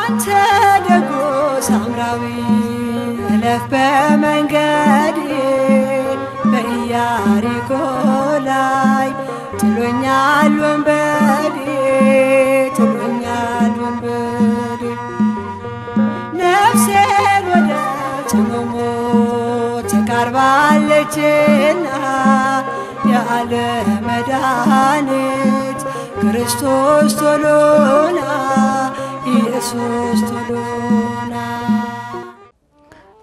አንተ ደጎ ሳምራዊ እለፍ በመንገድ በኢያሪኮ ላይ ጥሎኛል ወንበዴ ነፍሴን ወደ ጽሞሞ ተቃርባለችና ያለ መድኃኒት ክርስቶስ ቶሎና ኢየሱስ ቶሎና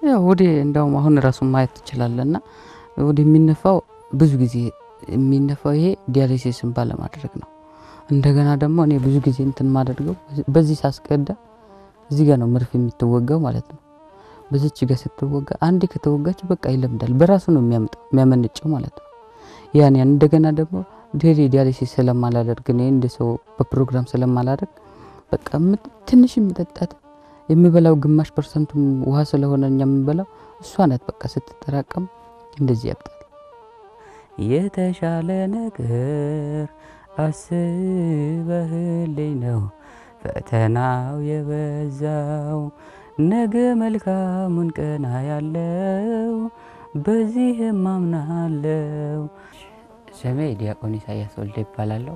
ያው ወዲ እንደውም አሁን ራሱ ማየት ትችላለና ወዲ የሚነፋው ብዙ ጊዜ የሚነፋው ይሄ ዲያሊሲስን ባለማድረግ ነው። እንደገና ደግሞ እኔ ብዙ ጊዜ እንትን ማድረገው በዚህ ሳስቀዳ እዚህ ጋር ነው መርፌ የሚተወጋው ማለት ነው። በዚች ጋር ስትወጋ አንዴ ከተወጋች በቃ ይለምዳል በራሱ ነው የሚያመነጨው ማለት ነው። ያን እንደገና ደግሞ ዲያሊሲስ ስለማላደርግ ነው እንደሰው በፕሮግራም ስለማላደርግ በቃ ትንሽ መጠጣት የሚበላው ግማሽ % ውሃ ስለሆነ የሚበላው እሷ ናት በቃ ስትጠራቀም እንደዚህ ያብጣል። የተሻለ ነገር አስበህልኝ ነው ፈተናው የበዛው ነገ መልካሙን ቀን ያለው በዚህ ማምናለው። ስሜ ዲያቆን ኢሳያስ ወልደ ይባላለሁ።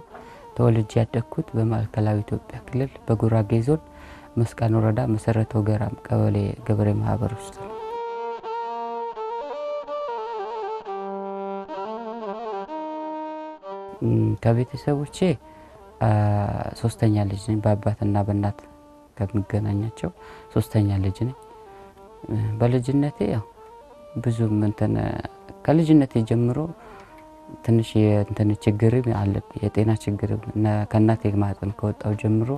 ተወልጄ ያደግኩት በማዕከላዊ ኢትዮጵያ ክልል በጉራጌ ዞን መስቃን ወረዳ መሰረተ ወገራም ቀበሌ ገበሬ ማህበር ውስጥ ነው። ከቤተሰቦቼ ሶስተኛ ልጅ ነኝ። በአባትና በእናት ከመገናኛቸው ሶስተኛ ልጅ ነኝ። በልጅነቴ ያው ብዙም ከልጅነቴ ጀምሮ ትንሽ ችግር አለ የጤና ችግር እና ከእናቴ ማህፀን ከወጣው ጀምሮ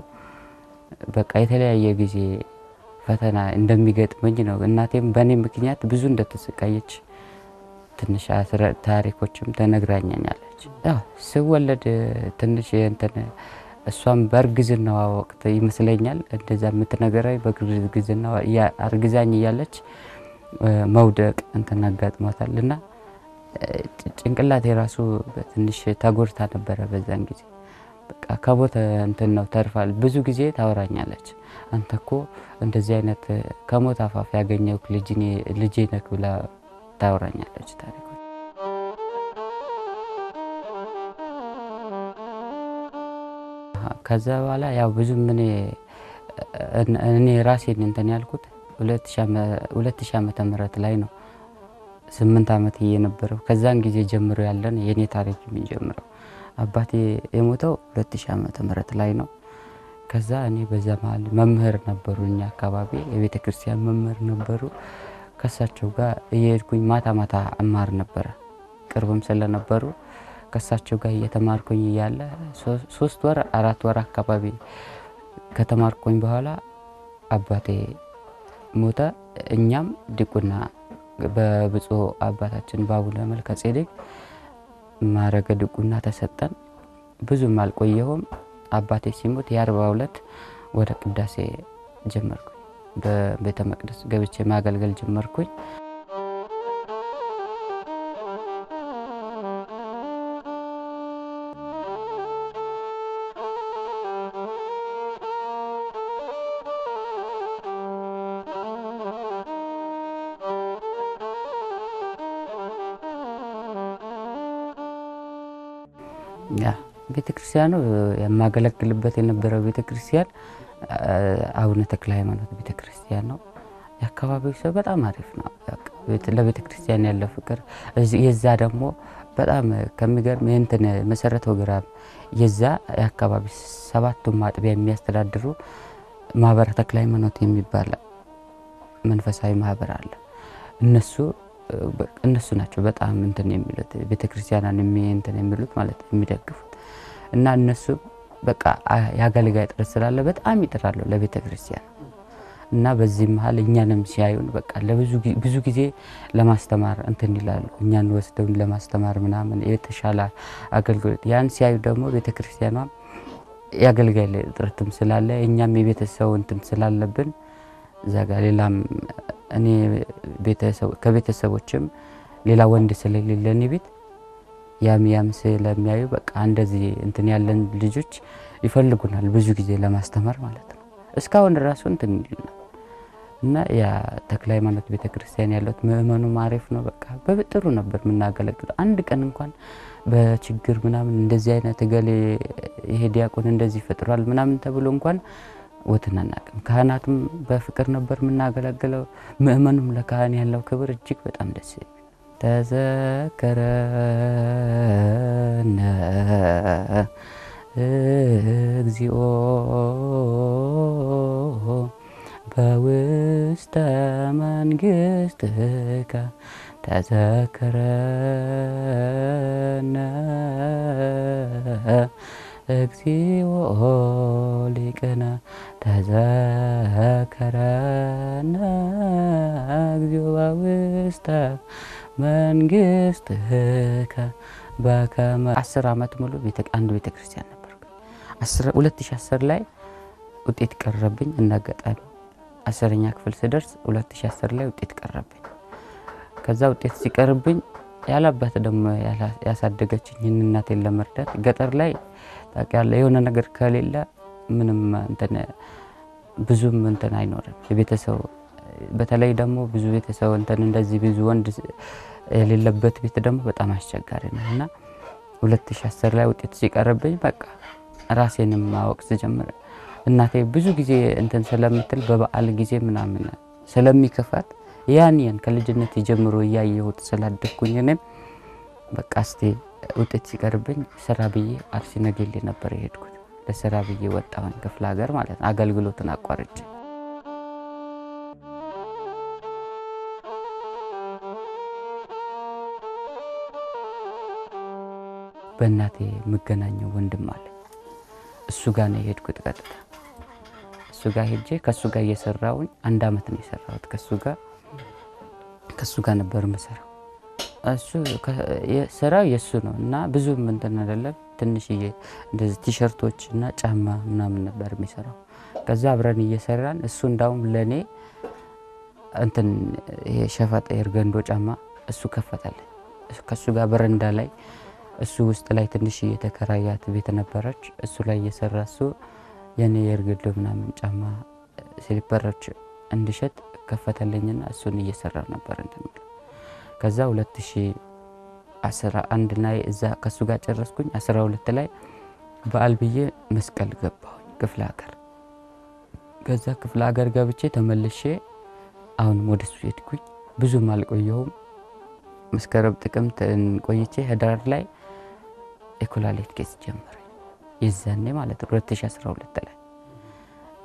በቃ የተለያየ ጊዜ ፈተና እንደሚገጥመኝ ነው። እናቴም በኔ ምክንያት ብዙ እንደተሰቃየች ትንሽ ታሪኮችም ተነግራኛለች። ያው ስወለድ ትንሽ እሷም በርግዝናዋ ወቅት ይመስለኛል እንደዛ የምትነገረኝ በርግዝናዋ አርግዛኝ እያለች መውደቅ አጋጥሟታልና ጭንቅላቴ ራሱ ትንሽ ተጎድታ ነበር በዛን ጊዜ። በቃ ከቦታ ነው ተርፋል። ብዙ ጊዜ ታወራኛለች አንተኮ እንደዚህ አይነት ከሞት አፋፍ ያገኘው ልጄ ነክ ብላ ታወራኛለች ታሪኩ። ከዛ በኋላ ያው ብዙ እኔ ራሴን ያልኩት 2000 ዓመተ ምህረት ላይ ነው 8 ዓመት የነበረው። ከዛን ጊዜ ጀምሮ ያለን የኔ ታሪክ የሚጀምረው አባቴ የሞተው 2000 ዓመተ ምህረት ላይ ነው። ከዛ እኔ በዛ መሃል መምህር ነበሩኝ አካባቢ የቤተ ክርስቲያን መምህር ነበሩ። ከሳቸው ጋር እየሄድኩኝ ማታ አማር ነበር ቅርብም ስለነበሩ ከሳቸው ጋር እየተማርኩኝ ያለ 3 ወር 4 ወር አካባቢ ከተማርኩኝ በኋላ አባቴ ሞተ። እኛም ዲቁና በብፁዕ አባታችን በአቡነ መልከ ጼዴቅ ማረገ ዲቁና ተሰጠን። ብዙም አልቆየሁም አባቴ ሲሞት የ42 ወደ ቅዳሴ ጀመርኩኝ። በቤተ መቅደስ ገብቼ ማገልገል ጀመርኩኝ። ቤተክርስቲያኑ የማገለግልበት የነበረው ቤተክርስቲያን አቡነ ተክለ ሃይማኖት ቤተክርስቲያን ነው። የአካባቢው ሰው በጣም አሪፍ ነው። ለቤተክርስቲያን ያለው ፍቅር የዛ ደግሞ በጣም ከሚገርም መሰረተ ወገራም የዛ የአካባቢ 7ቱም አጥቢያ የሚያስተዳድሩ ማህበረ ተክለ ሃይማኖት የሚባል መንፈሳዊ ማህበር አለ። እነሱ ናቸው በጣም የሚሉት ቤተክርስቲያናን የሚሉት ማለት የሚደግፉት እና እነሱ በቃ ያገልጋይ ጥረት ስላለ በጣም ይጥራሉ ለቤተክርስቲያን እና በዚህ መሃል እኛንም ሲያዩን በቃ ብዙ ጊዜ ለማስተማር ይላሉ። እኛን ወስደው ለማስተማር ምናምን የተሻለ አገልግሎት ያን ሲያዩ ደግሞ ቤተክርስቲያኗ ያገልጋይ ጥረትም ስላለ እኛም የቤተሰው ስላለብን ዘጋ ሌላም እኔ ከቤተሰቦችም ሌላ ወንድ ስለሌለኝ ቤት ያም ስለሚያዩ በቃ እንደዚህ ያለን ልጆች ይፈልጉናል ብዙ ጊዜ ለማስተማር ማለት ነው። እስካሁን ራሱ እንትን እና ያ ተክለ ሃይማኖት ቤተክርስቲያን ያለው ምእመኑ ማሪፍ ነው። በቃ በጥሩ ነበር የምናገለግለው። አንድ ቀን እንኳን በችግር ምናምን እንደዚህ አይነት ገሌ ይሄ ዲያቆን እንደዚህ ፈጥሯል ምናምን ተብሎ እንኳን ወተናናቅም። ካህናቱም በፍቅር ነበር የምናገለግለው። ምእመኑም ለካህን ያለው ክብር እጅግ በጣም ደስ ይላል። ተዘከረነ እግዚኦ በውስተ መንግሥትከ ተዘከረነ እግዚኦ ሊቅነ ተዘከረነ እግዚኦ በውስተ መንግሥትከ በከመ 10 ዓመት ሙሉ አንድ ቤተክርስቲያን ነበር። 2010 ላይ ውጤት ቀረብኝ። እናጋጣሚ 10ኛ ክፍል ስደርስ 2010 ላይ ውጤት ቀረብኝ። ከዛ ውጤት ሲቀርብኝ ያላባት ደግሞ ያሳደገችኝ እናቴን ለመርዳት ገጠር ላይ ታውቂያለሽ የሆነ ነገር ከሌለ ምንም እንትን ብዙም እንትን አይኖርም። የቤተሰብ በተለይ ደግሞ ብዙ ቤተሰብ እንትን እንደዚህ ብዙ ወንድ የሌለበት ቤት ደግሞ በጣም አስቸጋሪ ነውና 2010 ላይ ውጤት ሲቀርብኝ በቃ ራሴንም ማወቅ ጀመረ። እናቴ ብዙ ጊዜ እንትን ስለምትል በበዓል ጊዜ ምናምን ስለሚከፋት ያን ከልጅነት ጀምሮ ያየሁት ስላደኩኝ እኔም በቃ እስቲ ውጤት ሲቀርብኝ ስራ ብዬ አርሲ ነገሌ ነበር የሄድኩት። ለስራ ብዬ ወጣሁኝ ክፍለ ሀገር ማለት ነው። አገልግሎትን አቋርጬ በእናቴ መገናኛው ወንድም አለ። እሱ ጋር ነው የሄድኩት ቀጥታ። እሱ ጋር ሄጄ ከሱ ጋር እየሰራሁኝ 1 አመት ነው የሰራሁት ከሱ ጋር ነበር መሰራው። እሱ ስራው የሱ ነው እና ብዙም እንትን አይደለም። ትንሽዬ እንደዚህ ቲሸርቶች እና ጫማ ምናምን ነበር የሚሰራው። ከዛ አብረን እየሰራን እሱ እንዳውም ለኔ እንትን የሸፈጠ የርገንዶ ጫማ እሱ ከፈተልኝ። ከሱ ጋር በረንዳ ላይ እሱ ውስጥ ላይ ትንሽዬ ተከራያት ቤት ነበረች። እሱ ላይ እየሰራ እሱ የኔ የርገንዶ ምናምን ጫማ ስሊፐሮች እንድሸጥ ከፈተልኝና እሱን እየሰራ ነበር እንትን። ከዛ 2011 ላይ እዛ ከሱ ጋር ጨረስኩኝ። 12 ላይ በዓል ብዬ መስቀል ገባሁኝ ክፍለ ሀገር። ከዛ ክፍለ ሀገር ገብቼ ተመልሼ አሁን ወደሱ ሄድኩኝ። ብዙም አልቆየሁም። መስከረም ጥቅምት ቆይቼ ህዳር ላይ የኩላሊት ኬስ ጀመረ። የዛኔ ማለት 2012 ላይ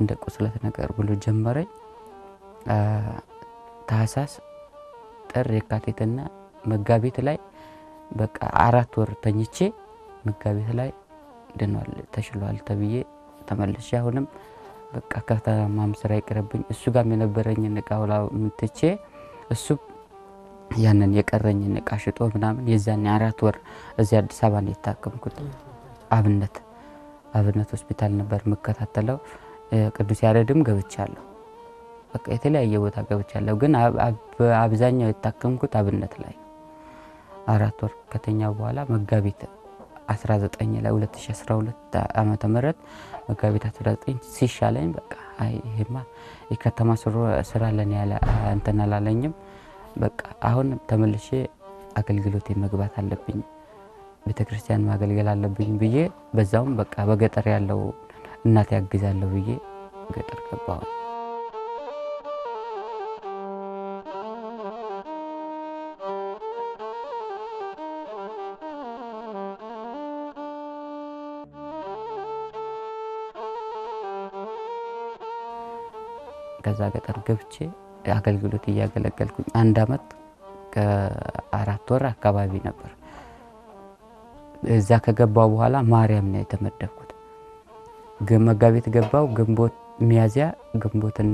እንደ ቁስለት ነገር ብሎ ጀመረኝ። ታህሳስ ጥር የካቲትና መጋቢት ላይ በቃ 4 ወር ተኝቼ መጋቢት ላይ ድኗል ተሽሏል ተብዬ ተመልሼ አሁንም በቃ ከተማም ስራ ይቀርብኝ እሱ ጋር የነበረኝ ንቃውላ ምትቼ እሱ ያንን የቀረኝ ንቃ ሽጦ ምናምን የዛኔ 4 ወር እዚህ አዲስ አበባ ነው የታከምኩት። አብነት ሆስፒታል ነበር መከታተለው። ቅዱስ ያሬድም ገብቻለሁ። በቃ የተለያየ ቦታ ገብቻለሁ። ግን አብዛኛው የታከምኩት አብነት ላይ 4 ወር ከተኛው በኋላ መጋቢት 19 ላይ 2012 ዓመተ ምህረት መጋቢት 19 ሲሻለኝ በቃ አይ ይሄማ የከተማ ስራ ለኔ ያለ እንትን አላለኝም። በቃ አሁን ተመልሼ አገልግሎቴ መግባት አለብኝ፣ ቤተክርስቲያን ማገልገል አለብኝ ብዬ በዛውም በቃ በገጠር ያለው እናት ያግዛለሁ ብዬ ገጠር ገባሁ። ከዛ ገጠር ገብቼ አገልግሎት እያገለገልኩኝ 1 አመት ከ4 ወር አካባቢ ነበር። እዛ ከገባው በኋላ ማርያም ነው የተመደብኩት። መጋቢት ገባው ግንቦት ሚያዚያ ግንቦትን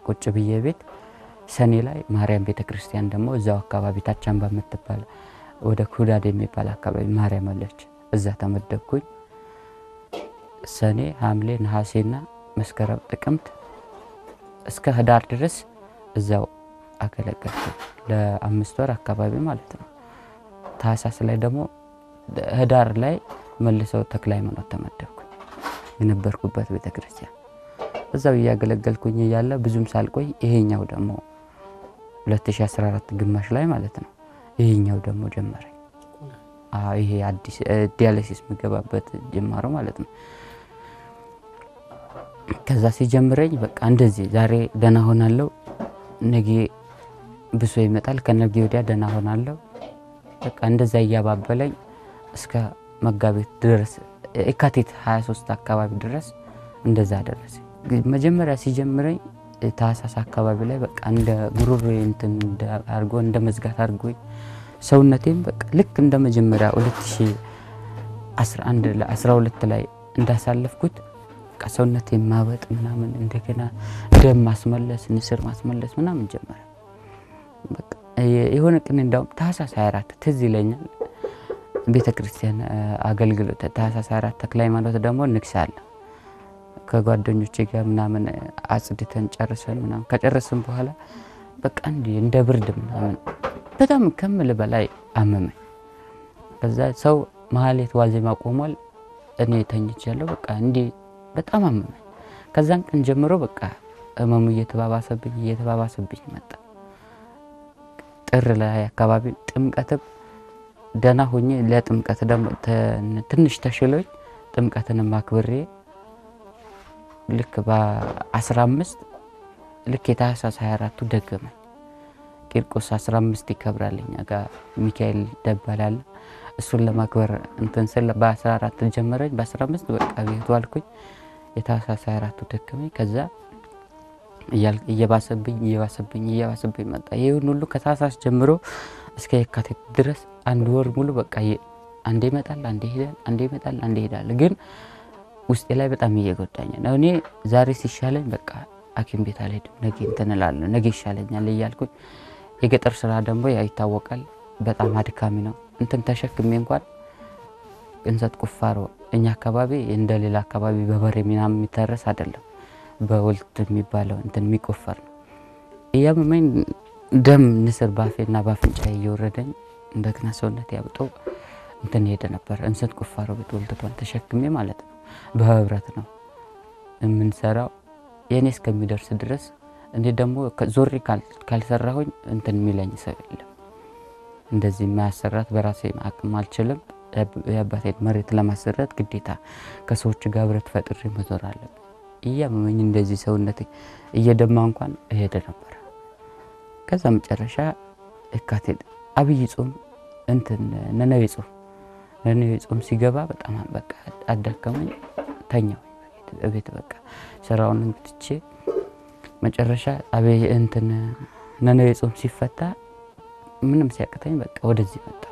ቁጭ ብዬ ቤት ሰኔ ላይ ማርያም ቤተክርስቲያን ደግሞ እዛው አካባቢ ታቻምባ የምትባል ወደ ኩዳድ የሚባል አካባቢ ማርያም አለች። እዛ ተመደብኩኝ። ሰኔ ሐምሌ ነሐሴና መስከረም ጥቅምት እስከ ህዳር ድረስ እዛው አገለገልኩ ለ5 ወር አካባቢ ማለት ነው። ታህሳስ ላይ ደግሞ ህዳር ላይ መልሰው ተክለ ሃይማኖት ተመደብኩ የነበርኩበት ቤተክርስቲያን። እዛው እያገለገልኩኝ እያለ ብዙም ሳልቆይ ይሄኛው ደግሞ 2014 ግማሽ ላይ ማለት ነው ይሄኛው ደግሞ ጀመረ። ይሄ አዲስ ዲያሊሲስ ምገባበት ጀመረ ማለት ነው። ከዛ ሲጀምረኝ በቃ እንደዚህ ዛሬ ደና ሆናለሁ፣ ነገ ብሶ ይመጣል፣ ከነገ ወዲያ ደና ሆናለሁ። በቃ እንደዛ እያባበለኝ እስከ መጋቢት ድረስ የካቲት 23 አካባቢ ድረስ እንደዛ ደረሰ። መጀመሪያ ሲጀምረኝ ታህሳስ አካባቢ ላይ በቃ እንደ ጉሮሮ እንትን አርጎ እንደ መዝጋት አርጎ ሰውነቴም በቃ ልክ እንደ መጀመሪያ 2011 ለ12 ላይ እንዳሳለፍኩት በቃ ሰውነቴ ማበጥ ምናምን እንደገና ደም ማስመለስ ንስር ማስመለስ ምናምን ጀመረ። በቃ የሆነ ቀን እንዳውም ታህሳስ 24 ትዝ ይለኛል ቤተክርስቲያን አገልግሎት ታህሳስ 24 ተክለ ሃይማኖት ደግሞ ንግስ አለ። ከጓደኞቼ ጋር ምናምን አጽድተን ጨርሰን ምናምን ከጨረስን በኋላ በቃ እንደ ብርድ ምናምን በጣም ከመል በላይ አመመኝ። ከዛ ሰው ማህሌት ዋዜማ ቆሟል፣ እኔ ተኝቻለሁ። በቃ በጣም አመመኝ። ከዛን ቀን ጀምሮ በቃ ህመሙ እየተባባሰብኝ መጣ። ጥር ላይ አካባቢ ጥምቀት ደና ሆኜ ለጥምቀት ደግሞ ትንሽ ተሽሎኝ ጥምቀትን ማክብሬ ልክ በ15 ልክ የታህሳስ 24ቱ ደገመኝ። ቂርቆስ 15 ይከብራልኛ ጋር ሚካኤል ደበላል እሱን ለማክበር እንትን ስለ በ14 ጀመረኝ። በ15 በቃ ቤቱ አልኩኝ። የታህሳስ 24ቱ ደገመኝ። ከዛ እየባሰብኝ መጣ። ይሄን ሁሉ ከታህሳስ ጀምሮ እስከ የካቲት ድረስ አንድ ወር ሙሉ በቃ አንዴ ይመጣል አንዴ ይሄዳል። ግን ውስጤ ላይ በጣም እየጎዳኝ ነው። እኔ ዛሬ ሲሻለኝ በቃ ሐኪም ቤት አልሄድም፣ ነገ እንትን እላለሁ፣ ነገ ይሻለኛል እያልኩኝ የገጠር ስራ ደግሞ ይታወቃል በጣም አድካሚ ነው። እንትን ተሸክሜ እንኳን እንሰት ቁፋሮ እኛ አካባቢ እንደሌላ አካባቢ በበሬ ምናምን የሚታረስ አይደለም፣ በወልት የሚባለው እንትን የሚቆፈር ነው። እያመመኝ ደም ንስር ባፌና ባፍንጫዬ እየወረደኝ እንደገና ሰውነት ያብጦ እንትን ሄደ ነበር። እንሰት ቁፋሮ ቤት ወልተቷን ተሸክሜ ማለት ነው። በህብረት ነው የምንሰራው። የኔ እስከሚደርስ ድረስ እንዴ ደግሞ ዞሪ ካልሰራሁኝ እንትን የሚለኝ ሰው የለም። እንደዚህ ማሰራት በራሴ አቅም አልችልም። የአባቴን መሬት ለማሰራት ግዴታ ከሰዎች ጋር ብረት ፈጥሬ መዞር አለብኝ። እያመመኝ እንደዚህ ሰውነቴ እየደማ እንኳን እሄደ ነበር። ከዛ መጨረሻ የካቲት አብይ ጾም እንትን ነነዌ ጾም ሲገባ በጣም በቃ አዳከመኝ። ተኛው ቤት በቃ ስራውን ትቼ መጨረሻ አብይ እንትን ነነዌ ጾም ሲፈታ ምንም ሲያቅተኝ በቃ ወደዚህ መጣ።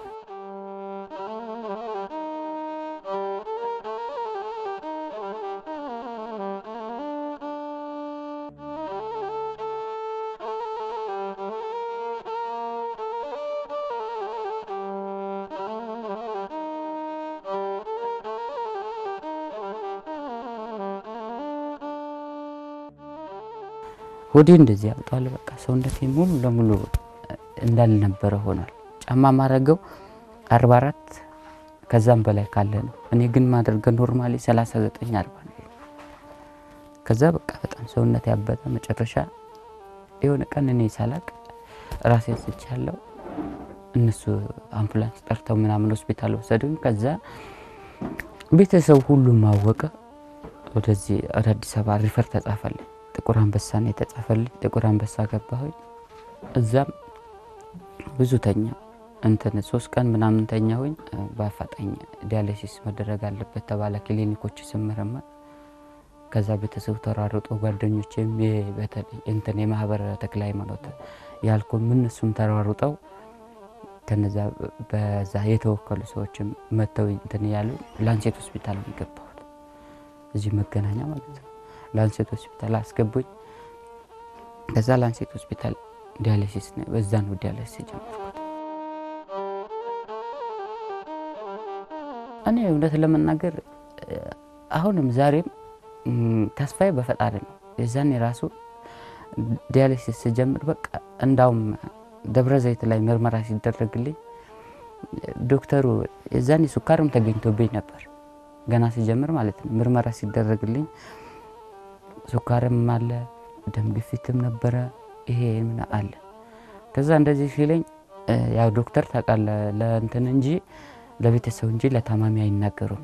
ወዲ እንደዚህ ያውጣል በቃ ሰውነቴ ሙሉ ለሙሉ እንዳልነበረ ሆኗል። ጫማ ማረገው 44 ከዛም በላይ ካለ ነው። እኔ ግን ማድረግ ኖርማሊ 39 40 ነው። ከዛ በቃ በጣም ሰውነቴ ያበጠ መጨረሻ የሆነ ቀን እኔ ሳላቅ ራሴን ስቻለሁ። እነሱ አምቡላንስ ጠርተው ምናምን ሆስፒታል ወሰዱኝ። ከዛ ቤተሰብ ሁሉ ማወቀ። ወደዚህ አዲስ አበባ ሪፈር ተጻፈልኝ። ጥቁር አንበሳ ነው የተጻፈልኝ። ጥቁር አንበሳ ገባሁኝ። እዛም ብዙ ተኛ እንትን 3 ቀን ምናምን ተኛሁኝ። በአፋጣኝ ዲያሊሲስ መደረግ አለበት ተባለ። ክሊኒኮች ስመረመር ከዛ ቤተሰብ ተራርጦ ጓደኞቼም በተለይ እንትን የማህበር ተክለ ሃይማኖት ያልኩም እነሱም ተራርጠው ከነዛ በዛ የተወከሉ ሰዎችም መተው እንትን ያሉ ላንሴት ሆስፒታል ገባሁት። እዚህ መገናኛ ማለት ነው። ላንሴት ሆስፒታል አስገቡኝ። ከዛ ላንሴት ሆስፒታል ዲያሊሲስ ነው በዛ ነው ዲያሊሲስ ጀመርኩት። እኔ እውነት ለመናገር አሁንም ዛሬም ተስፋዬ በፈጣሪ ነው። የዛኔ ራሱ ዲያሊሲስ ጀመር በቃ እንዳውም ደብረ ዘይት ላይ ምርመራ ሲደረግልኝ ዶክተሩ የዛኔ ሱካርም ተገኝቶብኝ ነበር ገና ሲጀምር ማለት ነው። ምርመራ ሲደረግልኝ ሱካርም አለ ደም ግፊትም ነበረ ይሄ ምን አለ ከዛ እንደዚህ ሲለኝ ያው ዶክተር ታቃለ ለእንትን እንጂ ለቤተሰብ እንጂ ለታማሚ አይናገሩም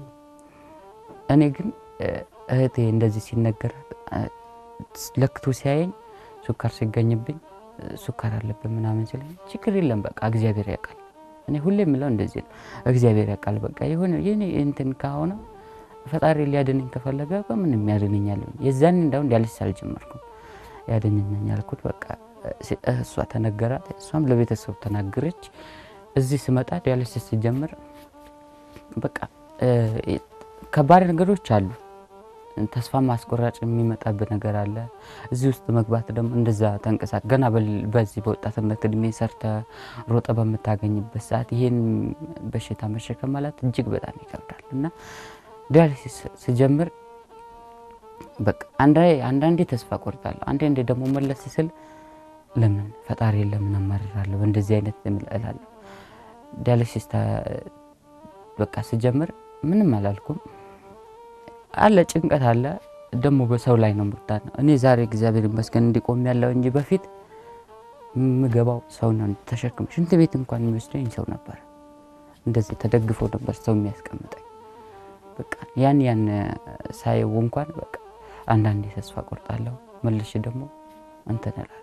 እኔ ግን እህቴ እንደዚህ ሲነገር ለክቶ ሲያየኝ ሱካር ሲገኝብኝ ሱካር አለብኝ ምናምን ሲለኝ ችግር የለም በቃ እግዚአብሔር ያውቃል እኔ ሁሌ ምለው እንደዚህ ነው እግዚአብሔር ያውቃል በቃ ይሁን የኔ እንትን ካሆነ ፈጣሪ ሊያድነኝ ከፈለገ በምን የሚያድነኛል የዛን እንዳው ዲያሊሲስ አልጀመርኩም ያድነኛል ያልኩት በቃ እሷ ተነገራት እሷም ለቤተሰብ ተናገረች እዚህ ስመጣ ዲያሊሲስ ሲጀምር በቃ ከባድ ነገሮች አሉ ተስፋ ማስቆራጭ የሚመጣበት ነገር አለ እዚህ ውስጥ መግባት ደግሞ እንደዛ ተንቀሳቀስ ገና በዚህ በወጣትነት እድሜ ሰርተ ሮጠ በመታገኝበት ሰዓት ይሄን በሽታ መሸከም ማለት እጅግ በጣም ይከብዳል እና ዲያሊሲስ ሲጀምር በቃ አንዳንዴ ተስፋ ቆርጣለሁ አንዳንዴ ደግሞ መለስ ሲል ለምን ፈጣሪ ለምን አማራራለሁ እንደዚህ አይነት እላለሁ ዲያሊሲስ በቃ ሲጀምር ምንም አላልኩም አለ ጭንቀት አለ ደሞ በሰው ላይ ነው ምርታና እኔ ዛሬ እግዚአብሔር ይመስገን እንዲቆም ያለው እንጂ በፊት ምገባው ሰው ነው ተሸክም ሽንት ቤት እንኳን የሚወስደኝ ሰው ነበር እንደዚህ ተደግፎ ነበር ሰው የሚያስቀምጠኝ በቃ ያን ሳይው እንኳን በቃ አንዳንዴ ተስፋ ቆርጣለሁ መልሼ ደግሞ እንተናላለሁ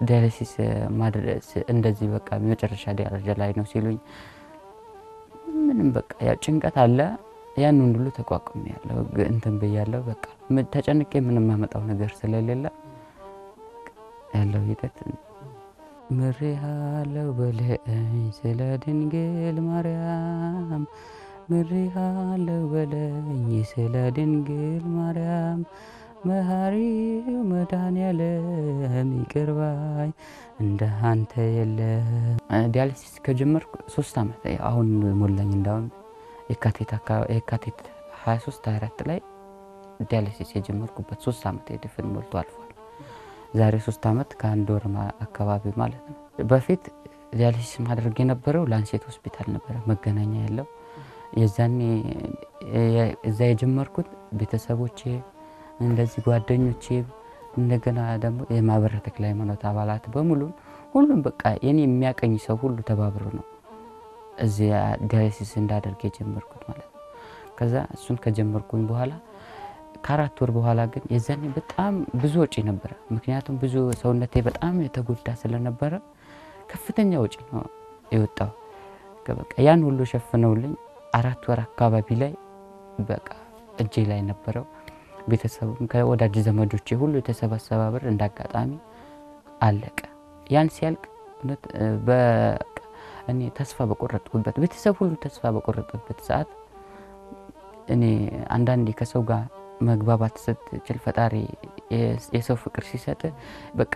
ዲያሊሲስ ማድረስ እንደዚህ በቃ መጨረሻ ደረጃ ላይ ነው ሲሉኝ ምንም በቃ ያ ጭንቀት አለ ያን ሁሉ ተቋቁሜያለሁ እንትን በያለሁ በቃ ተጨንቄ ምንም ማመጣው ነገር ስለሌለ ያለው ሂደት ምሪሃለው በለኝ ስለ ድንግል ማርያም ምሪሃለው በለኝ ስለ ድንግል ማርያም መሐሪው መድኃኔዓለም ይቅር ባይ እንደ አንተ የለም ዲያሊሲስ ከጀመርኩ 3 አመት አሁን ሞላኝ እንዳው የካቲት 23 24 ላይ ዲያሊሲስ የጀመርኩበት 3 አመት የድፍን ሞልቶ አልፏል ዛሬ 3 አመት ከአንድ ወር አካባቢ ማለት ነው በፊት ዲያሊሲስ ማድረግ የነበረው ላንሴት ሆስፒታል ነበር መገናኛ ያለው የዛኔ እዛ የጀመርኩት ቤተሰቦቼ እንደዚህ ጓደኞቼ እንደገና ደግሞ የማህበረ ተክለ ሃይማኖት አባላት በሙሉ ሁሉም በቃ የኔ የሚያቀኝ ሰው ሁሉ ተባብሮ ነው እዚህ ዲያሊሲስ እንዳደርግ የጀመርኩት ማለት ነው ከዛ እሱን ከጀመርኩኝ በኋላ ከ4 ወር በኋላ ግን የዛኔ በጣም ብዙ ወጪ ነበር ምክንያቱም ብዙ ሰውነቴ በጣም የተጎዳ ስለነበረ ከፍተኛ ወጪ ነው የወጣው በቃ ያን ሁሉ ሸፍነውልኝ 4 ወር አካባቢ ላይ በቃ እጄ ላይ ነበረው ቤተሰብም ከወዳጅ ዘመዶቼ ሁሉ የተሰበሰበ ብር እንዳጋጣሚ አለቀ ያን ሲያልቅ እኔ ተስፋ በቆረጥኩበት ቤተሰብ ሁሉ ተስፋ በቆረጠበት ሰዓት እኔ አንዳንዴ ከሰው ጋር መግባባት ስትችል ፈጣሪ የሰው ፍቅር ሲሰጥ በቃ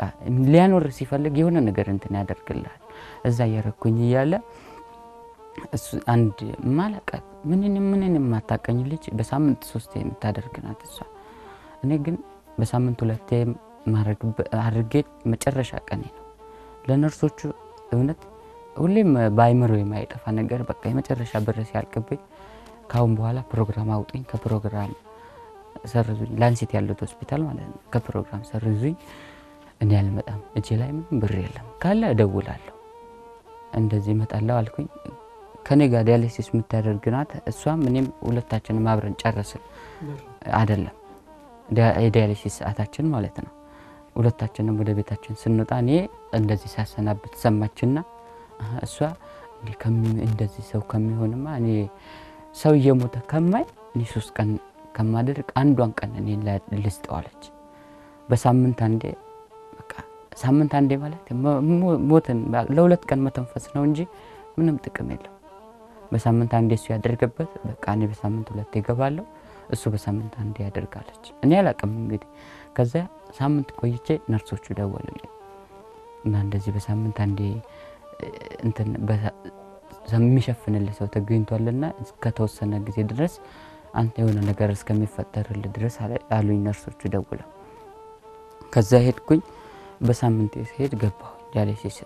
ሊያኖር ሲፈልግ የሆነ ነገር እንትን ያደርግልሃል እዛ ያረኩኝ ይያለ እሱ አንድ ማለቀት ምንንም ማታቀኝ ልጅ በሳምንት 3 የምታደርግናት እሷ እኔ ግን በሳምንት 2 ማድረግ መጨረሻ ቀን ነው ለነርሶቹ እውነት ሁሌም ባይምሮ የማይጠፋ ነገር በቃ የመጨረሻ ብር ሲያልቅብኝ ካሁን በኋላ ፕሮግራም አውጥኝ ከፕሮግራም ሰርዙኝ ላንሲት ያለው ሆስፒታል ማለት ነው ከፕሮግራም ሰርዙኝ እኔ አልመጣም እጄ ላይ ምንም ብር የለም ካለ እደውላለሁ እንደዚህ መጣለው አልኩኝ ከኔ ጋር ዲያሊሲስ የምታደርግናት እሷም እኔም ሁለታችንም አብረን ጨረስን አይደለም ዲያሊሲስ ሰዓታችን ማለት ነው ሁለታችንም ወደ ቤታችን ስንወጣ እኔ እንደዚህ ሳሰናብት ሰማችና እሷ እንደዚህ ሰው ከሚሆንማ እኔ ሰው የሞተ ከማይ እኔ 3 ቀን ከማድረግ አንዷን ቀን እኔ ልስጠዋለች በሳምንት አንዴ በቃ ሳምንት አንዴ ማለት ሞትን ለ2 ቀን መተንፈስ ነው እንጂ ምንም ጥቅም የለው በሳምንት አንዴ እሱ ያደርገበት በቃ እኔ በሳምንት 2 ይገባለሁ እሱ በሳምንት አንዴ ያደርጋለች እኔ አላቀም እንግዲህ ከዛ ሳምንት ቆይቼ ነርሶቹ ደወሉልኝ እና እንደዚህ በሳምንት አንዴ እንትን የሚሸፍንልህ ሰው ተገኝቷልና ከተወሰነ ጊዜ ድረስ አንተ የሆነ ነገር እስከሚፈጠርልህ ድረስ አሉኝ ነርሶቹ ደውለው ከዛ ሄድኩኝ በሳምንት ሄድ ገባሁ ዲያሊሲስ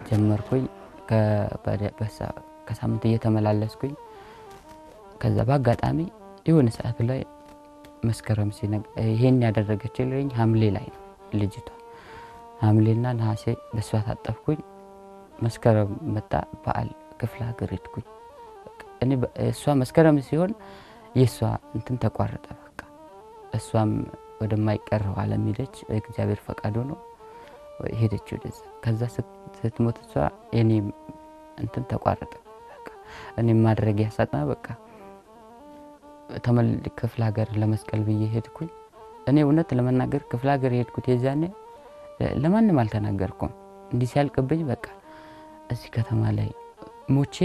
ጀመርኩኝ ከሳምንት እየተመላለስኩኝ ከዛ ባጋጣሚ የሆነ ሰዓት ላይ መስከረም ሲነግ ይሄን ያደረገችልኝ ሐምሌ ላይ ነው ልጅቷ ሐምሌና ነሐሴ በሷ ታጠብኩኝ መስከረም መጣ በዓል ክፍለ ሀገር ሄድኩኝ እኔ እሷ መስከረም ሲሆን የሷ እንትን ተቋረጠ በቃ እሷም ወደማይቀረው ዓለም ሄደች እግዚአብሔር ፈቃዱ ነው ሄደች ወደዛ ከዛ ስትሞት እሷ እኔ እንትን ተቋረጠ በቃ እኔ ማድረግ ያሳጣ በቃ ተመል ክፍለ ሀገር ለመስቀል ብዬ ሄድኩኝ እኔ እውነት ለመናገር ክፍለ ሀገር ሄድኩት የዛኔ ለማንም አልተናገርኩም እንዲህ ሲያልቅብኝ በቃ እዚህ ከተማ ላይ ሞቼ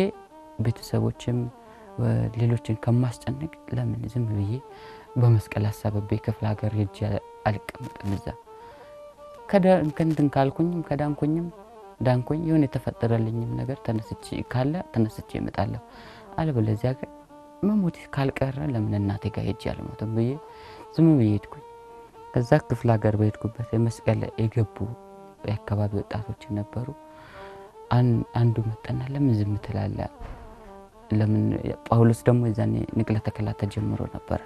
ቤተሰቦችም ሌሎችን ከማስጨነቅ ለምን ዝም ብዬ በመስቀል አሳበቤ ክፍለ ሀገር ሄጄ አልቀመጥም እዛ ከእንትን ካልኩኝም ከዳንኩኝም ዳንኩኝ የሆነ የተፈጠረልኝም ነገር ተነስቼ እመጣለሁ አለበለዚያ ግን መሞት ካልቀረ ለምን እናቴ ጋር ሄጄ አልሞትም ብዬ ዝም ብዬ ሄድኩኝ ከዛ ክፍለ ሀገር በሄድኩበት የመስቀል የገቡ የአካባቢ ወጣቶች ነበሩ አንዱ መጣና ለምን ዝም ትላለህ ለምን ጳውሎስ ደግሞ የዛኔ ንቅለ ተከላ ተጀምሮ ነበር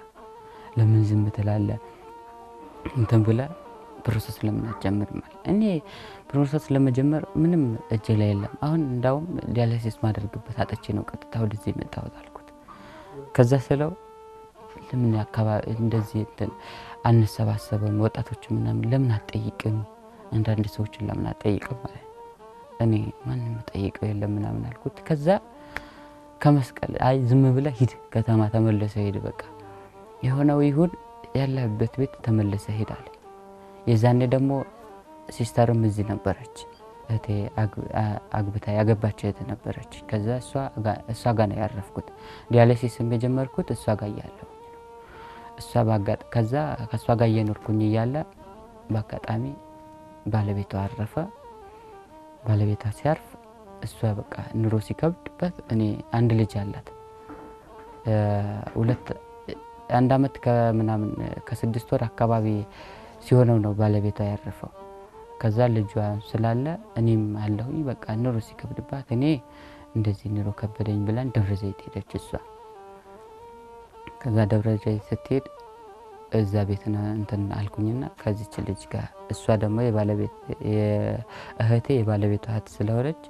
ለምን ዝም ትላለህ እንትን ብላ ፕሮሰስ ለምን አትጀምርም እኔ ፕሮሰስ ለመጀመር ምንም እጄ ላይ የለም አሁን እንዳውም ዲያሊሲስ ማድረግበት አጥቼ ነው ቀጥታ ወደዚህ መጣሁት አልኩት ከዛ ስለው ለምን አካባቢ እንደዚህ አንሰባሰበም ወጣቶች ምናምን ለምን አትጠይቅም አንዳንድ ሰዎችን ለምን አትጠይቅም ማለት እኔ ማንንም ጠይቀው የለም ምናምን አልኩት ከዛ ከመስቀል አይ ዝም ብለ ሂድ ከተማ ተመለሰ ሄድ በቃ የሆነው ይሁን ያለበት ቤት ተመለሰ ሄዳል የዛኔ ደግሞ ሲስተርም እዚህ ነበረች እቴ አግብታ ያገባች እህት ነበረች ከዛ እሷ ጋር ነው ያረፍኩት ዲያሊሲስም የጀመርኩት እሷ ጋር ያለው እሷ ባጋጥ ከዛ ከሷ ጋር እየኖርኩኝ እያለ በአጋጣሚ ባለቤቷ አረፈ ባለቤቷ ሲያርፍ እሷ በቃ ኑሮ ሲከብድበት እኔ አንድ ልጅ አላት አንድ አመት ከምናምን ከ6 ወር አካባቢ ሲሆነው ነው ባለቤቷ ያረፈው ከዛ ልጇ ስላለ እኔም አለሁኝ በቃ ኑሮ ሲከብድባት እኔ እንደዚህ ኑሮ ከበደኝ ብላን ደብረ ዘይት ሄደች እሷ ከዛ ደብረ ዘይት ስትሄድ እዛ ቤትና እንትን አልኩኝና ከዚች ልጅ ጋር እሷ ደግሞ የእህቴ የባለቤቷ እህት ስለሆነች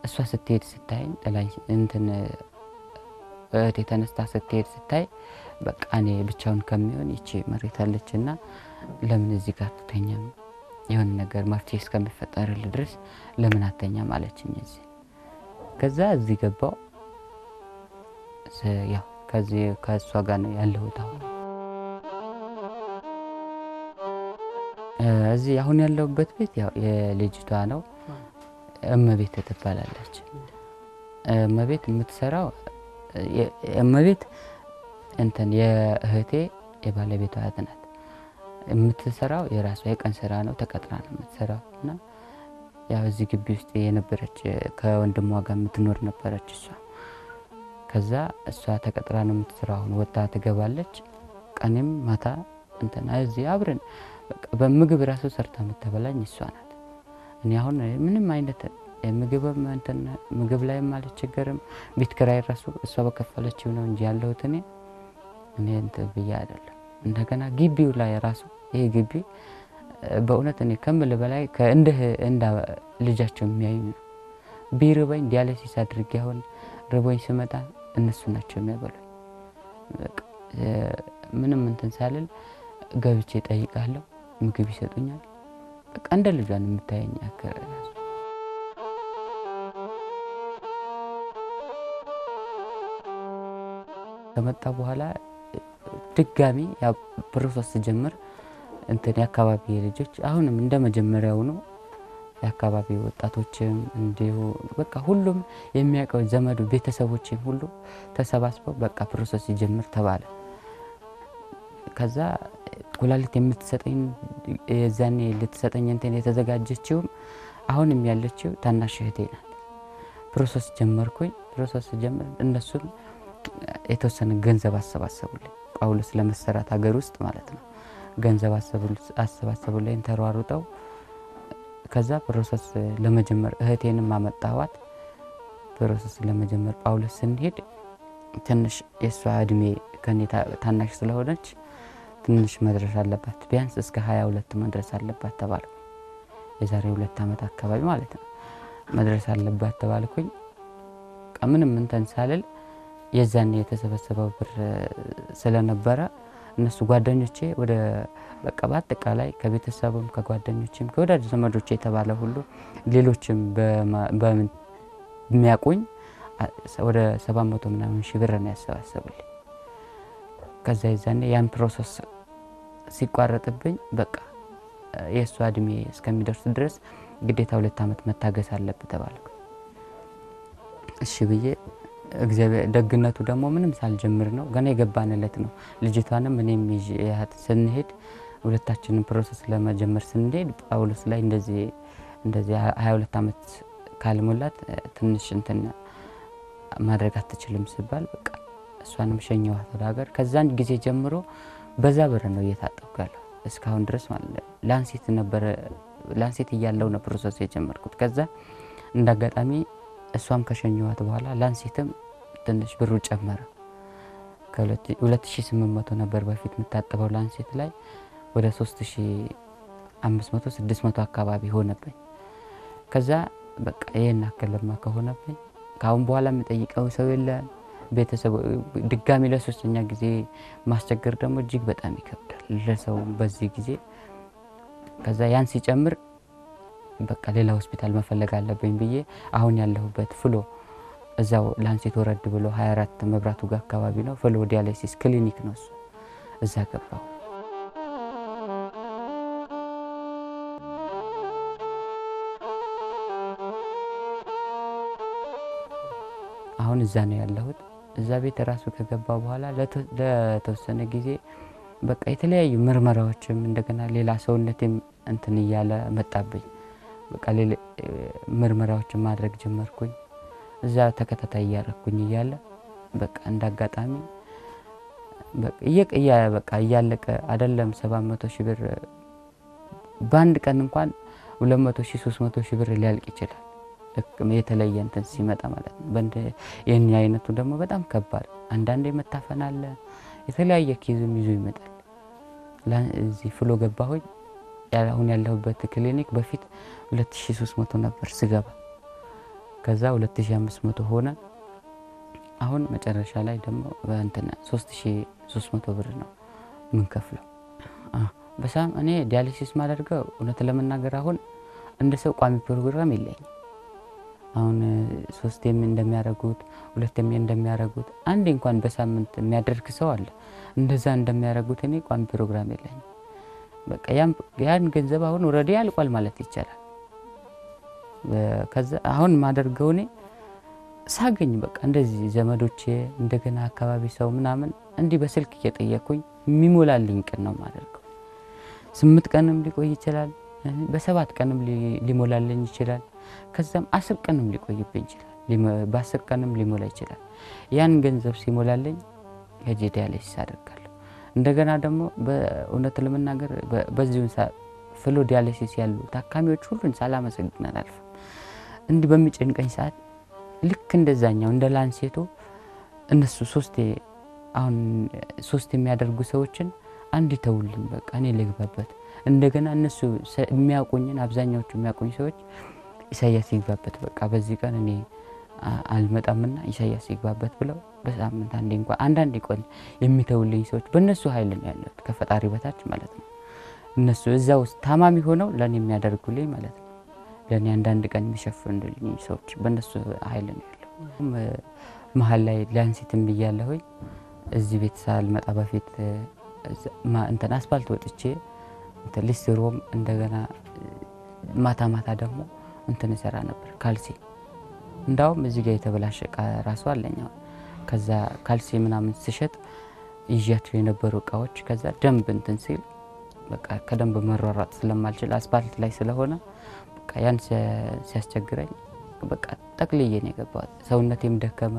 እሷ ስትሄድ ስታይ ላይ እንትን እህቴ ተነስታ ስትሄድ ስታይ በቃ እኔ ብቻውን ከሚሆን ይቺ መሬት አለችና ለምን እዚህ ጋር ተተኛም የሆነ ነገር መፍትሄ እስከሚፈጠርልህ ድረስ ለምን አተኛም አለችኝ እዚህ ከዛ እዚህ ገባው ያው ከዚህ ከሷ ጋር ነው ያለሁት አሁን እዚህ አሁን ያለሁበት ቤት ያው የልጅቷ ነው እመቤት ትባላለች እመቤት የምትሰራው እመቤት እንትን የእህቴ የባለቤቷ እህት ናት የምትሰራው የራሷ የቀን ስራ ነው ተቀጥራ ነው የምትሰራውና ያው እዚህ ግቢ ውስጥ የነበረች ከወንድሟ ጋር የምትኖር ነበረች እሷ ከዛ እሷ ተቀጥራ ነው የምትሰራው አሁን ወጣ ትገባለች ቀንም ማታ እንትና እዚህ አብረን በቃ በምግብ ራሱ ሰርታ የምትበላኝ እሷ ናት እኔ አሁን ምንም አይነት ምግብ ላይ ማለት ችግርም ቤት ኪራይ ራሱ እሷ በከፈለችው ነው እንጂ ያለሁት እኔ እንትን ብዬ አይደለም እንደገና ግቢው ላይ ራሱ ይሄ ግቢ በእውነት እኔ ከምል በላይ እንደ ልጃቸው የሚያዩኝ ቢርበኝ ዲያሊሲስ አድርጌ አሁን ርቦኝ ስመጣ እነሱ ናቸው የሚያበሉኝ ምንም እንትን ሳልል ገብቼ ጠይቃለሁ ምግብ ይሰጡኛል በቃ እንደ ልጇን የምታየኝ አከራራሱ ከመጣ በኋላ ድጋሚ ያ ፕሮሰስ ጀመር እንትን ያካባቢ ልጆች አሁንም እንደመጀመሪያው ነው ያካባቢ ወጣቶችም እንዲሁ በቃ ሁሉም የሚያቀው ዘመዱ ቤተሰቦችም ሁሉ ተሰባስበው በቃ ፕሮሰስ ይጀምር ተባለ ከዛ ኩላሊት የምትሰጠኝ የዛኔ ልትሰጠኝ እንትን የተዘጋጀችው አሁንም ያለችው ታናሽ እህቴ ናት ፕሮሰስ ጀመርኩኝ ፕሮሰስ ጀመር እነሱም የተወሰነ ገንዘብ አሰባሰቡልኝ ጳውሎስ ለመሰራት ሀገር ውስጥ ማለት ነው ገንዘብ አሰባሰቡልኝ ተሯሩጠው ከዛ ፕሮሰስ ለመጀመር እህቴንም አመጣዋት ፕሮሰስ ለመጀመር ጳውሎስ ስንሄድ ትንሽ የሷ እድሜ ከኔ ታናሽ ስለሆነች ትንሽ መድረስ አለባት ቢያንስ እስከ 22 መድረስ አለባት ተባለ የዛሬ 2 ዓመት አካባቢ ማለት ነው መድረስ አለባት ተባልኩኝ ምንም እንትን ሳልል የዛኔ የተሰበሰበው ብር ስለነበረ እነሱ ጓደኞቼ ወደ በቃ በአጠቃላይ ከቤተሰብም ከጓደኞቼም ከወዳጅ ዘመዶቼ የተባለ ሁሉ ሌሎችም በሚያቆኝ ወደ 700 ምናምን ሺህ ብር ነው ያሰባሰቡልኝ ከዛ የዛኔ ያን ፕሮሰስ ሲቋረጥብኝ በቃ የሷ እድሜ እስከሚደርስ ድረስ ግዴታ 2 ዓመት መታገስ አለበት ተባልኩ እሺ ብዬ እግዚአብሔር ደግነቱ ደግሞ ምንም ሳልጀምር ነው ገና የገባንለት ነው ልጅቷንም እኔም ይያት ስንሄድ ሁለታችንን ፕሮሰስ ለመጀመር ስንሄድ ጳውሎስ ላይ እንደዚህ 22 ዓመት ካልሞላት ትንሽ እንትን ማድረግ አትችልም ሲባል በቃ እሷንም ሸኘኋት ወደ ሀገር ከዛን ጊዜ ጀምሮ በዛ ብር ነው እየታጠብኩ ያለው እስካሁን ድረስ ማለት ላንሴት እያለው ነው ፕሮሰስ የጀመርኩት ከዛ እንዳጋጣሚ እሷም ከሸኘኋት በኋላ ላንሴትም ትንሽ ብሩ ጨመረ ከ2800 ነበር በፊት የምታጠበው ላንሴት ላይ ወደ 3500 600 አካባቢ ሆነብኝ ከዛ በቃ ይሄን አከለማ ከሆነብኝ ካሁን በኋላ የምጠይቀው ሰው የለ ቤተሰብ ድጋሚ ለሶስተኛ ጊዜ ማስቸገር ደግሞ እጅግ በጣም ይከብዳል ለሰው በዚህ ጊዜ ከዛ ያን ሲጨምር በቃ ሌላ ሆስፒታል መፈለግ አለብኝ ብዬ አሁን ያለሁበት ፍሎ እዛው ላንሴት ወረድ ብሎ 24 መብራቱ ጋር አካባቢ ነው ፍሎ ዲያሊሲስ ክሊኒክ ነው እዛ ገባሁ አሁን እዛ ነው ያለሁት እዛ ቤት ራሱ ከገባው በኋላ ለተወሰነ ጊዜ በቃ የተለያዩ ምርመራዎችም እንደገና ሌላ ሰውነቴም እንትን ይያለ መጣብኝ በቃ ሌላ ምርመራዎችን ማድረግ ጀመርኩኝ እዛ ተከታታይ ያረኩኝ ይያለ በቃ እንዳጋጣሚ በቃ እያለቀ አይደለም 700 ሺህ ብር ባንድ ቀን እንኳን 200 ሺህ 300 ሺህ ብር ሊያልቅ ይችላል የተለየ እንትን ሲመጣ ማለት ነው በእንደ የኛ አይነቱ ደግሞ በጣም ከባድ አንዳንዴ መታፈናለ የተለያየ ኪዝም ይዞ ይመጣል ለዚህ ፍሎ ገባሁኝ አሁን ያለሁበት ክሊኒክ በፊት 2300 ነበር ስገባ ከዛ 2500 ሆነ አሁን መጨረሻ ላይ ደግሞ በእንተና 3300 ብር ነው ምን ከፍለው በሳም እኔ ዲያሊሲስ ማድረገው እውነት ለመናገር አሁን እንደ ሰው ቋሚ ፕሮግራም የለኝም አሁን 3 እንደሚያረጉት 2 እንደሚያረጉት አንድ እንኳን በሳምንት የሚያደርግ ሰው አለ እንደዛ እንደሚያረጉት እኔ ቋሚ ፕሮግራም የለኝም በቃ ያን ገንዘብ አሁን ኦሬዲ አልቋል ማለት ይቻላል ከዛ አሁን ማደርገው እኔ ሳገኝ በቃ እንደዚህ ዘመዶቼ እንደገና አካባቢ ሰው ምናምን እንዲ በስልክ እየጠየቁኝ የሚሞላልኝ ቀን ነው ማደርገው 8 ቀንም ሊቆይ ይችላል በ7 ቀንም ሊሞላልኝ ይችላል ከዛም 10 ቀንም ሊቆይብኝ ይችላል በ10 ቀንም ሊሞላ ይችላል ያን ገንዘብ ሲሞላልኝ ሄጄ ዲያሊሲስ አደርጋለሁ እንደገና ደግሞ በእውነት ለመናገር በዚሁ ፍሎ ዲያሊሲስ ያሉ ታካሚዎች ሁሉን ሳላመሰግን አላልፍም እንዲ በሚጨንቀኝ ሰዓት ልክ እንደዛኛው እንደ ላንሴቶ እነሱ 3 የሚያደርጉ ሰዎችን አንድ ተውልኝ በቃ እኔ ልግባበት እንደገና እነሱ የሚያቆኝን አብዛኛዎቹ የሚያቆኝ ሰዎች ኢሳያስ ይግባበት በቃ በዚህ ቀን እኔ አልመጣምና ኢሳያስ ይግባበት ብለው በሳምንት አንዴ እንኳን አንዳንዴ ቆን የሚተውልኝ ሰዎች በእነሱ ኃይል ነው ያለው ከፈጣሪ በታች ማለት ነው እነሱ እዛው ታማሚ ሆነው ለኔ የሚያደርጉልኝ ማለት ነው ለኔ አንዳንድ ቀን የሚሸፍኑልኝ ሰዎች በእነሱ ኃይል ነው ያለው መሃል ላይ ላንሲትም ብያለሁኝ እዚህ ቤት ሳልመጣ በፊት እንተን አስፋልት ወጥቼ ሊስትሮም እንደገና ማታ ደግሞ እንተን ሰራ ነበር ካልሲ እንዳውም እዚህ ጋር የተበላሸ ራሱ አለኛው ከዛ ካልሲ ምናምን ሲሸጥ ይያቸው የነበሩ ቃዎች ከዛ ደንብ እንትን ሲል በቃ ከደንብ መሯሯጥ ስለማልችል አስፋልት ላይ ስለሆነ በቃ ያን ሲያስቸግረኝ በቃ ጠቅልዬ ነው የገባው ሰውነቴም ደከመ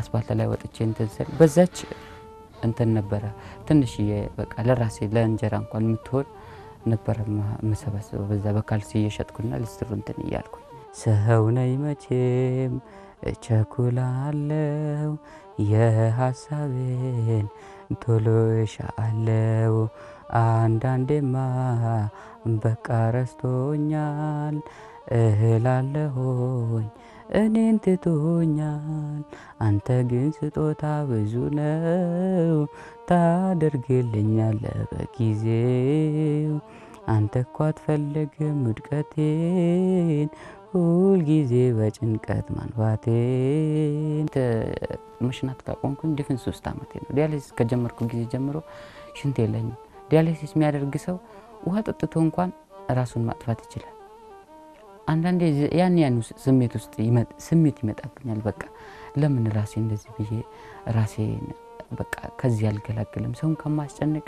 አስፋልት ላይ ወጥቼ እንትን ስል በዛች እንትን ነበር ትንሽ በቃ ለራሴ ለእንጀራ እንኳን የምትሆን ነበር መሰበሰብ በዛ በካልሲ እየሸጥኩና ሊስትሮ እንትን ይያልኩ ሰው ነኝ መቼም እቸኩላለሁ የሐሳቤን ቶሎ እሻአለው አንዳንዴማ በቃ ረስቶኛል እህላለሁኝ እኔን ትቶኛል አንተ ግን ስጦታ ብዙ ነው ታደርግልኛለህ በጊዜው አንተ እኮ አትፈልግም ውድቀቴን ሁል ጊዜ በጭንቀት ማንባቴን መሽናት ካቆምኩኝ ድፍን 3 ዓመቴ ነው። ዲያሊሲስ ከጀመርኩ ጊዜ ጀምሮ ሽንት የለኝም። ዲያሊሲስ የሚያደርግ ሰው ውሃ ጠጥቶ እንኳን ራሱን ማጥፋት ይችላል። አንዳንዴ ያን ስሜት ይመጣብኛል። በቃ ለምን ራሴ እንደዚህ ብዬ ራሴን በቃ ከዚህ አልገላግልም ሰውን ከማስጨንቅ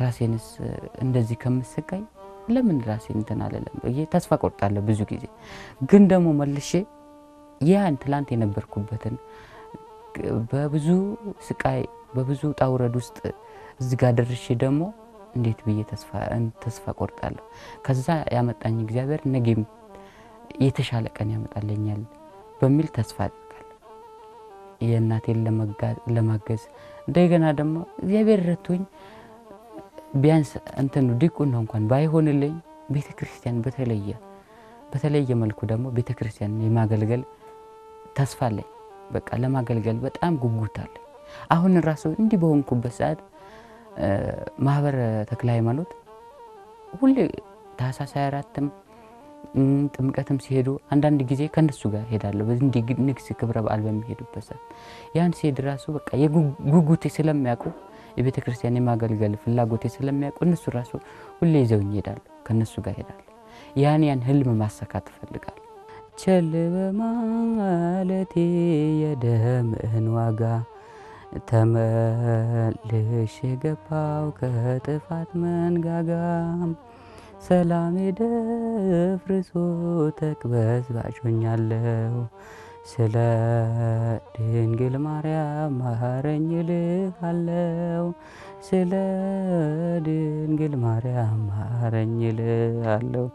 ራሴንስ እንደዚህ ከምሰቃይ ለምን ራሴን እንትን አለለም ብዬ ተስፋ ቆርጣለሁ ብዙ ጊዜ። ግን ደግሞ መልሼ ያን ትላንት የነበርኩበትን በብዙ ስቃይ በብዙ ጣውረድ ውስጥ እዚህ ጋር ደርሼ ደግሞ እንዴት ብዬ ተስፋ ቆርጣለሁ። ከዛ ያመጣኝ እግዚአብሔር ነገም የተሻለ ቀን ያመጣልኛል በሚል ተስፋ አደርጋለሁ። የእናቴን ለማገዝ እንደገና ደግሞ እግዚአብሔር ረቶኝ ቢያንስ እንትን ዲቁና እንኳን ባይሆንልኝ ቤተክርስቲያን በተለየ መልኩ ደግሞ ቤተክርስቲያን የማገልገል ተስፋ አለኝ። በቃ ለማገልገል በጣም ጉጉት አለኝ። አሁን ራሱ እንዲህ በሆንኩበት ሰዓት ማህበር ተክለ ሃይማኖት ሁሌ ታህሳስ 24ም ጥምቀትም ሲሄዱ አንዳንድ ጊዜ ከነሱ ጋር ሄዳለሁ። እንዲህ ንግስ ክብረ በዓል በሚሄዱበት ሰዓት ያን ሲሄድ ራሱ በቃ የጉጉቴ ስለሚያውቁ የቤተክርስቲያን የማገልገል ፍላጎቴ ስለሚያውቁ እነሱ ራሱ ሁሌ ይዘውኝ ይሄዳሉ። ከነሱ ጋር ሄዳለሁ። ያን ህልም ማሳካት እፈልጋለሁ። ቸል በማለቴ የደምህን ዋጋ ተመልሼ ገባው ከጥፋት መንጋጋ ሰላሜ ደፍርሶ ተቅበዝባዥ ሆኛለሁ ስለ ድንግል ማርያም ማረኝ እልሃለሁ ስለ ድንግል ማርያም ማረኝ እልሃለሁ።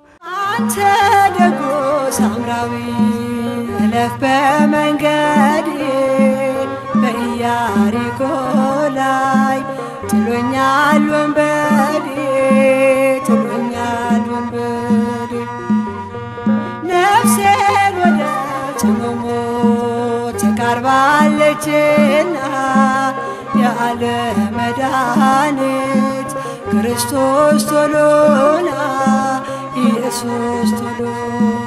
አንተ ደጎ ሳምራዊ እለፍ በመንገዴ በኢያሪኮ ላይ ጥሎኛል ወንበዴ ነፍሴን ወደ ጽኑ ሞት ተቃርባለችና የዓለም መድኃኒት ክርስቶስ ቶሎና ኢየሱስ ቶሎና